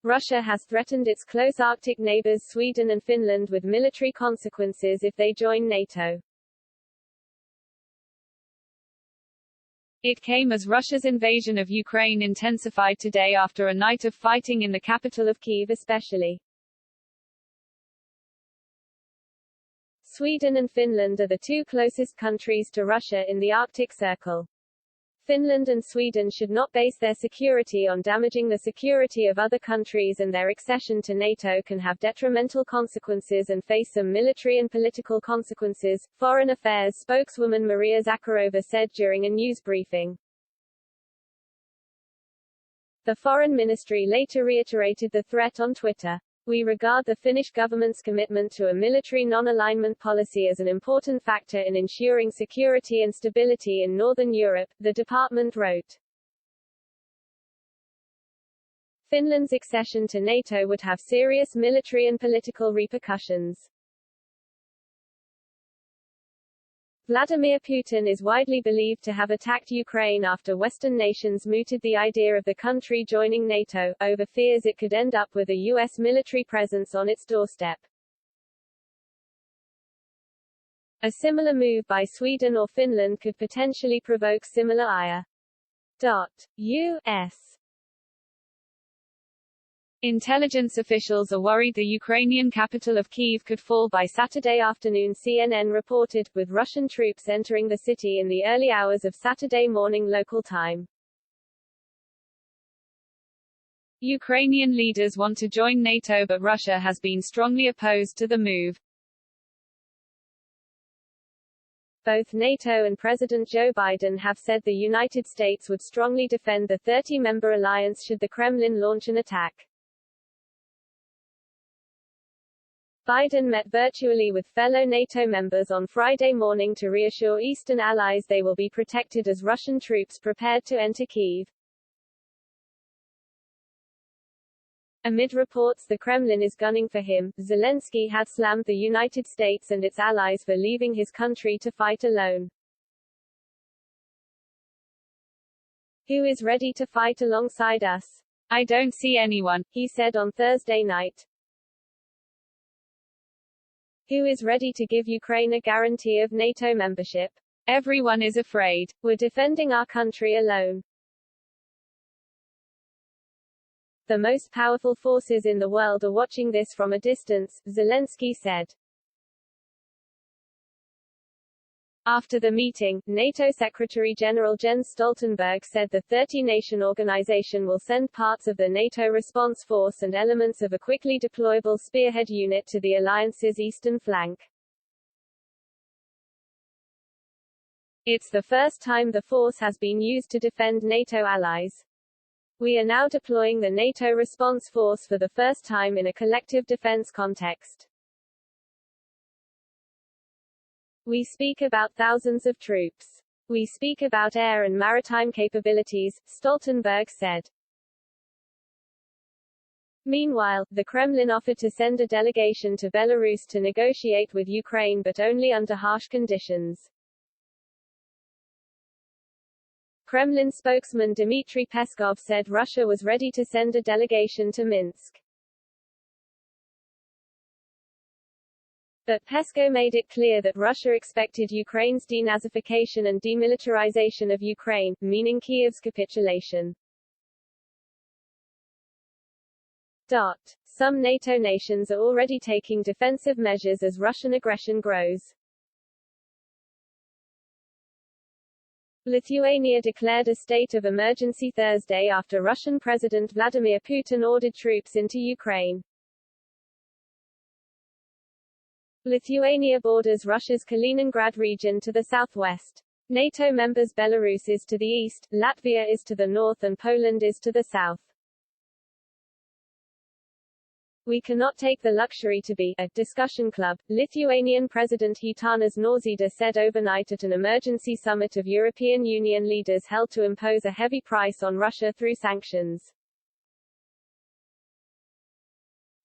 Russia has threatened its close Arctic neighbors Sweden and Finland with military consequences if they join NATO. It came as Russia's invasion of Ukraine intensified today after a night of fighting in the capital of Kyiv especially. Sweden and Finland are the two closest countries to Russia in the Arctic Circle. Finland and Sweden should not base their security on damaging the security of other countries, and their accession to NATO can have detrimental consequences and face some military and political consequences, Foreign Affairs spokeswoman Maria Zakharova said during a news briefing. The Foreign Ministry later reiterated the threat on Twitter. We regard the Finnish government's commitment to a military non-alignment policy as an important factor in ensuring security and stability in Northern Europe, the department wrote. Finland's accession to NATO would have serious military and political repercussions. Vladimir Putin is widely believed to have attacked Ukraine after Western nations mooted the idea of the country joining NATO, over fears it could end up with a U.S. military presence on its doorstep. A similar move by Sweden or Finland could potentially provoke similar ire. U.S. Intelligence officials are worried the Ukrainian capital of Kyiv could fall by Saturday afternoon, CNN reported, with Russian troops entering the city in the early hours of Saturday morning local time. Ukrainian leaders want to join NATO, but Russia has been strongly opposed to the move. Both NATO and President Joe Biden have said the United States would strongly defend the 30-member alliance should the Kremlin launch an attack. Biden met virtually with fellow NATO members on Friday morning to reassure Eastern allies they will be protected as Russian troops prepared to enter Kyiv. Amid reports the Kremlin is gunning for him, Zelensky had slammed the United States and its allies for leaving his country to fight alone. Who is ready to fight alongside us? I don't see anyone, he said on Thursday night. Who is ready to give Ukraine a guarantee of NATO membership? Everyone is afraid. We're defending our country alone. The most powerful forces in the world are watching this from a distance, Zelensky said. After the meeting, NATO Secretary-General Jens Stoltenberg said the 30-nation organization will send parts of the NATO response force and elements of a quickly deployable spearhead unit to the alliance's eastern flank. It's the first time the force has been used to defend NATO allies. We are now deploying the NATO response force for the first time in a collective defense context. We speak about thousands of troops. We speak about air and maritime capabilities, Stoltenberg said. Meanwhile, the Kremlin offered to send a delegation to Belarus to negotiate with Ukraine, but only under harsh conditions. Kremlin spokesman Dmitry Peskov said Russia was ready to send a delegation to Minsk. But Peskov made it clear that Russia expected Ukraine's denazification and demilitarization of Ukraine, meaning Kyiv's capitulation. Some NATO nations are already taking defensive measures as Russian aggression grows. Lithuania declared a state of emergency Thursday after Russian President Vladimir Putin ordered troops into Ukraine. Lithuania borders Russia's Kaliningrad region to the southwest. NATO members Belarus is to the east, Latvia is to the north and Poland is to the south. We cannot take the luxury to be a discussion club, Lithuanian President Gitanas Nausėda said overnight at an emergency summit of European Union leaders held to impose a heavy price on Russia through sanctions.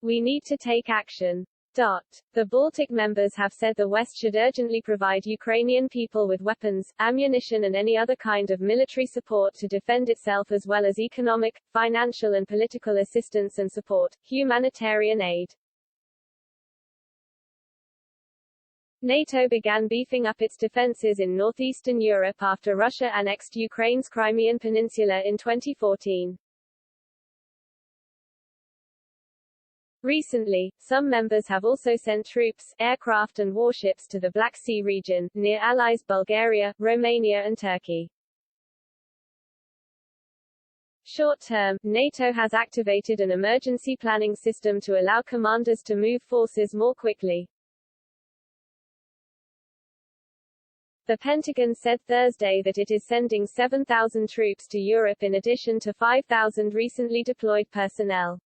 We need to take action. The Baltic members have said the West should urgently provide Ukrainian people with weapons, ammunition and any other kind of military support to defend itself, as well as economic, financial and political assistance and support, humanitarian aid. NATO began beefing up its defenses in northeastern Europe after Russia annexed Ukraine's Crimean Peninsula in 2014. Recently, some members have also sent troops, aircraft and warships to the Black Sea region, near allies Bulgaria, Romania and Turkey. Short-term, NATO has activated an emergency planning system to allow commanders to move forces more quickly. The Pentagon said Thursday that it is sending 7,000 troops to Europe in addition to 5,000 recently deployed personnel.